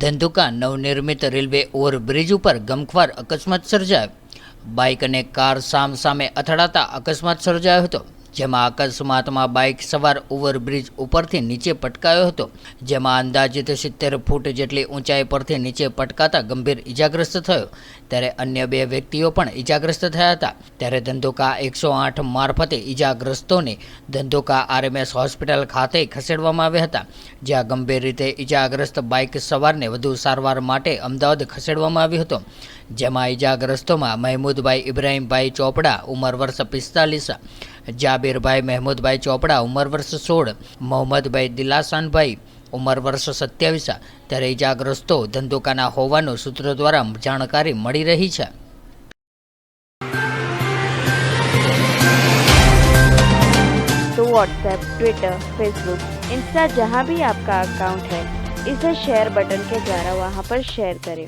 ધંધુકા નવનિર્મિત railway overbridge ઉપર ગમખ્વાર અકસ્માત સર્જાયો। બાઇક અને કાર સામસામે અથડાતા અકસ્માત સર્જાયો હતો, જેમાં અકસ્માતમાં બાઇક સવાર ઓવરબ્રિજ ઉપરથી નીચે પટકાયો હતો, જેમાં અંદાજિત 70 ફૂટ જેટલી ઊંચાઈ પરથી નીચે પટકાતા ગંભીર ઇજાગ્રસ્ત થયો, ત્યારે અન્ય 2 વ્યક્તિઓ પણ ઇજાગ્રસ્ત થયા હતા। ત્યારે ધંધુકા 108 મારફતે ઇજાગ્રસ્તોને ધંધુકા RMS હોસ્પિટલ ખાતે ખસેડવામાં આવ્યા હતા, જ્યાં ગંભીર રીતે ઇજાગ્રસ્ત બાઇક સવારને વધુ સારવાર માટે અમદાવાદ ખસેડવામાં આવ્યો હતો, જેમાં ઇજાગ્રસ્તોમાં મહેમૂદભાઈ ઇબ્રાહીમભાઈ ચોપડા ઉંમર વર્ષ 45, જાબીરભાઈ મહેમૂદભાઈ ચોપડા ઉંમર વર્ષ 16, મોહમ્મદભાઈ દિલાસાનભાઈ ઉંમર વર્ષ 27, ત્યારે ઇજાગ્રસ્તો ધંધુકાના હોવાનું સૂત્રો દ્વારા જાણકારી મળી રહી છે। तो व्हाट्सएप, ट्विटर, फेसबुक, इंस्टा जहाँ भी आपका अकाउंट है, इसे शेयर बटन के द्वारा वहाँ पर शेयर करें।